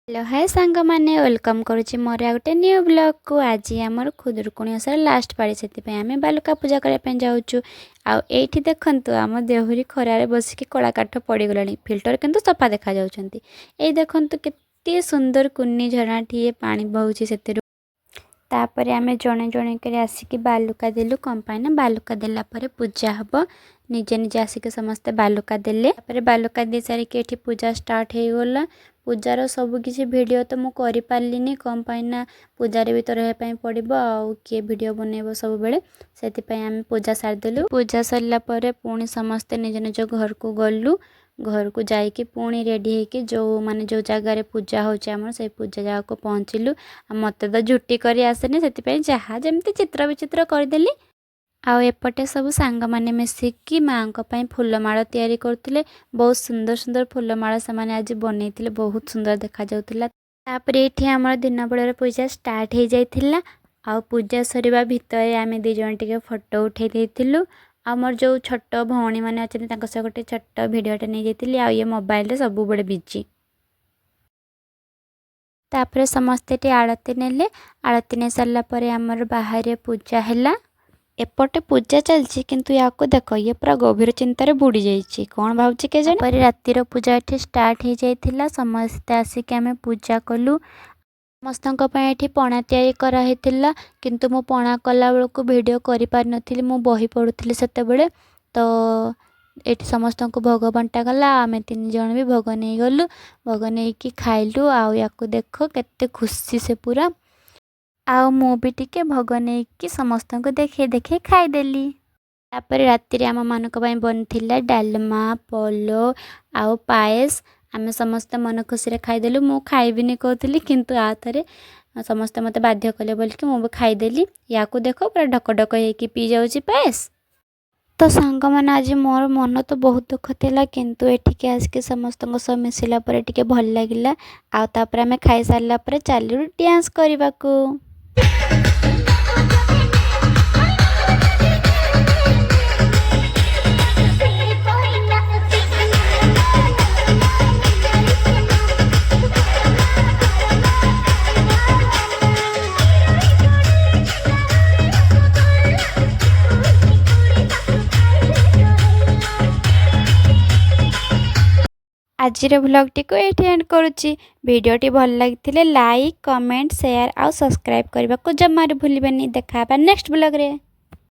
Hello hi सांग मैंने welcome करुच्ची मोर आ गोटे न्यू ब्लॉग को। आज आमर खुदुरुकुणी ओषार लास्ट पाड़ी से आम बालुका पूजा करने जाऊँ। आठी देखु आम देहरी खरारे बसिक कला काठ पड़गला फिल्टर किंतु सफा देखा जाउछंती। ए देखु केते सुंदर कुन्नी झरनाटीए पानी बहुची से तापर आम जड़े जड़े कर आसिक बालुका देलु कम पाइना बालुका देला परे पूजा हम निजे निजे आसिक समस्ते बालुका देले बालुका दे सारिक एठी पूजा स्टार्ट हो गला। पूजार सब किसी वीडियो तो मु करि पारलिनी कम पाइना पूजार भी तो रहे पड़ो आउ किए वीडियो बनइब सब बेले से आम पूजा सारिदेलु। पूजा सरला परे पुणी समस्ते निज निज घर को गलु। घर को जाइकी पुणी रेडी होके जो माने जो जगार पूजा होमर से पूजा जगह को पहुँचलु। मत तो झुटी कर आसेनी से जहाँ जमती चित्र विचित्र करदेली। आउ एपटे सब सांग माने मिसिकी माँ फूलमाला तैयारी करथिले। बहुत सुंदर सुंदर फूलमाला से माने आज बनैथिले बहुत सुंदर देखा जाउथिला। तापर एठी हमर दिन बेलर पूजा स्टार्ट हो जाइथिला। आउ पूजा सरीबा भितर आमे दी जण टिके फोटो उठै देथिलु। आमर जो छोट भौणी माने अछन तांको से गोटे छोट वीडियोटे नै जेतिली। आ ये मोबाइल रे सब बड़े बिजी। तापर समस्ते टी आरती नेले। आरती नै सरला परे हमर बाहर पूजा हैला। एपटे पूजा चलछि किंतु याको देखो ये पूरा गभीर चिंतार बुड़ी जाइछि कौन भावछि के जने। पर रातिर पूजा एठी स्टार्ट हो जाइथिला। समस्ते आसिक आमे पूजा कलु। समस्तଙ୍କ ପାଇଁ ଏଠି ପଣା ତିଆରି କରାହେଇଥିଲା କିନ୍ତୁ ମୁଁ ପଣା କଲା ବେଳକୁ ଭିଡ଼ିଓ କରିପାରିନଥିଲି। ମୁଁ ବହି ପଢ଼ୁଥିଲି ସେତେବେଳେ ତ ଏଠି ସମସ୍ତଙ୍କୁ ଭୋଗ ବଣ୍ଟା ଗଲା। ଆମେ 3 ଜଣ ବି ଭୋଗ ନେଇଗଲୁ। ଭୋଗ ନେଇକି ଖାଇଲୁ। ଆଉ ୟାକୁ ଦେଖ କେତେ खुशी से पूरा। आउ मु भी टिके भोग नेकी समस्तଙ୍କୁ देखे देखे खाइदेली। तापर राति आम मानक बनथिला डालमा पोलो आउ पायस। आमे समस्त मन खुशी रे खाइदेलु। मु खाइबिनी कहतली किंतु आ थरे समस्त मते बाध्य कले बोलके मु खाइदेली। याकू देखो पूरा ढक ढक हेकी पी जाउची पायस। तो सांग मन आज मोर मन तो बहुत दुख थिला किंतु एठिके आसके समस्त सह मिसिला परे टिके भल लागिला। आ तापर आमे खाइ सारला परे चालु डांस करिबाकू। आजिर व्लॉग को ये एंड करुच्ची। वीडियोटी भल लगी लाइक कमेंट शेयर आउ सब्सक्राइब करने को जमार भूलिबेनी। देखा नेक्स्ट व्लॉग रे।